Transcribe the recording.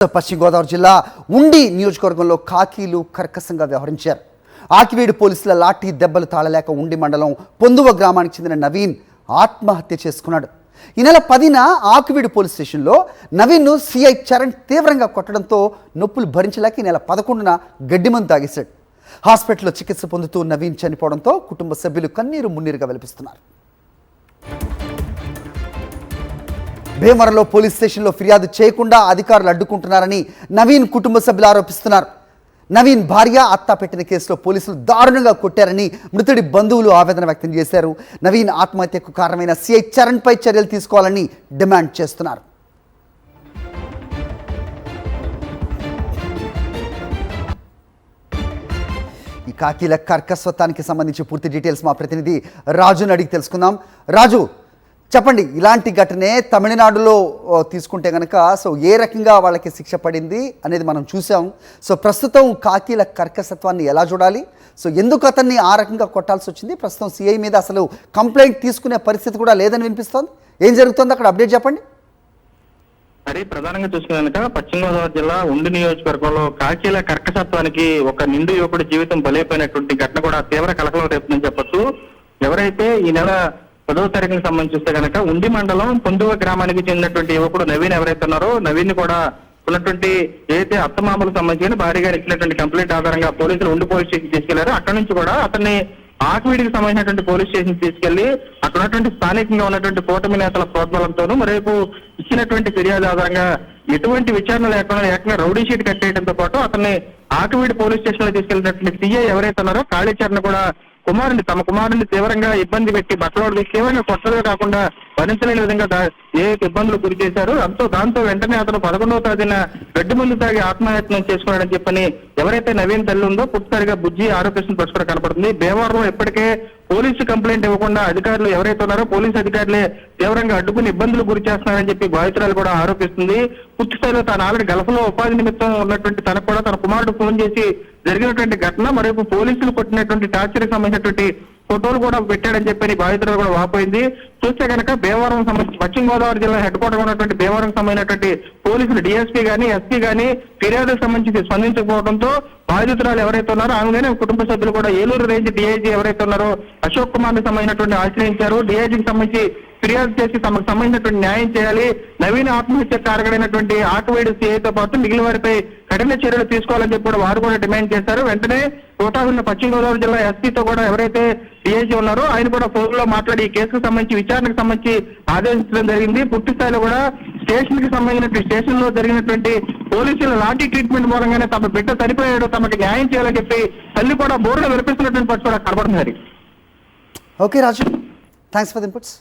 పశ్చిమ గోదావరి జిల్లా ఉండి నియోజకవర్గంలో ఖాకీలు కర్కశంగా వ్యవహరించారు. ఆకివీడు పోలీసుల లాఠీ దెబ్బలు తాళలేక ఉండి మండలం పొందువ గ్రామానికి చెందిన నవీన్ ఆత్మహత్య చేసుకున్నాడు. ఈ నెల 10న ఆకివీడు పోలీస్ స్టేషన్లో నవీన్ను సిఐ చరణ్ తీవ్రంగా కొట్టడంతో నొప్పులు భరించలేక ఈ నెల 11న గడ్డిమందు తాగేశాడు. హాస్పిటల్లో చికిత్స పొందుతూ నవీన్ చనిపోవడంతో కుటుంబ సభ్యులు కన్నీరు మున్నీరుగా వెలిపిస్తున్నారు. భీమవరంలో పోలీస్ స్టేషన్లో ఫిర్యాదు చేయకుండా అధికారులు అడ్డుకుంటున్నారని నవీన్ కుటుంబ సభ్యులు ఆరోపిస్తున్నారు. నవీన్ భార్య అత్త పెట్టిన కేసులో పోలీసులు దారుణంగా కొట్టారని మృతుడి బంధువులు ఆవేదన వ్యక్తం చేశారు. నవీన్ ఆత్మహత్యకు కారణమైన సిఐ చరణ్ పై చర్యలు తీసుకోవాలని డిమాండ్ చేస్తున్నారు. ఈ ఖాకీల కర్కశత్వానికి సంబంధించి పూర్తి డీటెయిల్స్ మా ప్రతినిధి రాజుని అడిగి తెలుసుకుందాం. రాజు, చెప్పండి, ఇలాంటి ఘటనే తమిళనాడులో తీసుకుంటే కనుక ఏ రకంగా వాళ్ళకి శిక్ష పడింది అనేది మనం చూసాం. ప్రస్తుతం ఖాకీల కర్కశత్వాన్ని ఎలా చూడాలి? ఎందుకు అతన్ని ఆ రకంగా కొట్టాల్సి వచ్చింది? ప్రస్తుతం సిఐ మీద అసలు కంప్లైంట్ తీసుకునే పరిస్థితి కూడా లేదని వినిపిస్తోంది. ఏం జరుగుతుంది అక్కడ? అప్డేట్ చెప్పండి. మరి ప్రధానంగా చూసుకునే కనుక పశ్చిమ గోదావరి జిల్లా ఉండి నియోజకవర్గంలో ఖాకీల కర్కశత్వానికి ఒక నిండు యువకుడి జీవితం బలైపోయినటువంటి ఘటన కూడా తీవ్ర కలకలం రేపుతుందని చెప్పొచ్చు. ఎవరైతే ఈ నెల 10వ తారీఖుకి సంబంధించి చూస్తే కనుక ఉండి మండలం పొందువ గ్రామానికి చెందినటువంటి యువకుడు నవీన్ ఎవరైతే ఉన్నారో నవీన్ కూడా ఉన్నటువంటి ఏదైతే అత్తమామలకు సంబంధించిన భారీగా ఇచ్చినటువంటి కంప్లైంట్ ఆధారంగా పోలీసులు ఉండి పోలీస్ స్టేషన్ తీసుకెళ్లారు. అక్కడ నుంచి కూడా అతన్ని ఆకివీడికి సంబంధించినటువంటి పోలీస్ స్టేషన్ తీసుకెళ్లి అక్కడ ఉన్నటువంటి స్థానికంగా ఉన్నటువంటి కూటమి నేతల ప్రోద్బలంతోనూ మరేపు ఇచ్చినటువంటి ఫిర్యాదు ఆధారంగా ఎటువంటి విచారణ లేకుండా ఏకంగా రౌడీ షీట్ కట్టేయడంతో పాటు అతన్ని ఆకివీడి పోలీస్ స్టేషన్ లో తీసుకెళ్లినటువంటి సిఐ ఎవరైతే ఉన్నారో కాళీచరణ్ కూడా తమ కుమారుని తీవ్రంగా ఇబ్బంది పెట్టి బట్టలు తీవ్రంగా కొట్టడమే కాకుండా భరించలేని విధంగా ఏ ఇబ్బందులు గురి చేశారు. దాంతో వెంటనే అతను 11వ తేదీన గడ్డి మందు తాగి ఆత్మహత్యం చేసుకున్నాడని చెప్పని ఎవరైతే నవీన్ తల్లి ఉందో పూర్తిగా బుజ్జి ఆరోపిస్తున్న పరిస్థితి కనపడుతుంది. భీమవరంలో ఇప్పటికే పోలీసు కంప్లైంట్ ఇవ్వకుండా అధికారులు ఎవరైతే ఉన్నారో పోలీసు అధికారులే తీవ్రంగా అడ్డుకుని ఇబ్బందులు గురి చేస్తున్నారని చెప్పి బాధితురాలు కూడా ఆరోపిస్తుంది. పూర్తి స్థాయిలో తాను ఆల్రెడీ గల్ఫ్లో ఉపాధి నిమిత్తం ఉన్నటువంటి తనకు కూడా తన కుమారుడు ఫోన్ చేసి జరిగినటువంటి ఘటన మరేపు పోలీసులు కొట్టినటువంటి టార్చర్ కి సంబంధించినటువంటి ఫోటోలు కూడా పెట్టాడని చెప్పని బాధితులు కూడా వాపోయింది. చూస్తే కనుక భీమవరం సంబంధించి పశ్చిమ గోదావరి జిల్లా హెడ్ క్వార్టర్ ఉన్నటువంటి భీమవరం సంబంధించినటువంటి పోలీసులు డిఎస్పీ గానీ ఎస్పీ గానీ ఫిర్యాదులకు సంబంధించి స్పందించకపోవడంతో బాధితురాలు ఎవరైతే ఉన్నారో ఆమెగానే కుటుంబ సభ్యులు కూడా ఏలూరు రేంజ్ డిఐజీ ఎవరైతే ఉన్నారో అశోక్ కుమార్ ని సంబంధించినటువంటి ఆశ్రయించారు. డిఐజీకి సంబంధించి ఫిర్యాదు చేసి తమకు సంబంధించినటువంటి న్యాయం చేయాలి, నవీన్ ఆత్మహత్య కారకుడైనటువంటి ఆకివీడు సిఐతో పాటు మిగిలిన వారిపై కఠిన చర్యలు తీసుకోవాలని చెప్పి కూడా వారు కూడా డిమాండ్ చేశారు. వెంటనే కోటాహున్న పశ్చిమ గోదావరి జిల్లా ఎస్పీతో కూడా ఎవరైతే డిఐజీ ఉన్నారో ఆయన కూడా ఫోన్ లో మాట్లాడి ఈ కేసుకు సంబంధించి విచారణకు సంబంధించి ఆదేశించడం జరిగింది. పూర్తి స్థాయిలో కూడా స్టేషన్ కి సంబంధించిన స్టేషన్ లో జరిగినటువంటి పోలీసుల లాఠీ ట్రీట్మెంట్ మూలంగానే తమ బిడ్డ చనిపోయాడు, తమకి న్యాయం చేయాలని చెప్పి తల్లి కూడా బోర్డులో వినిపిస్తున్నటువంటి పరిస్థితి కూడా కనబడుతుంది. Okay Raju, thanks for the inputs.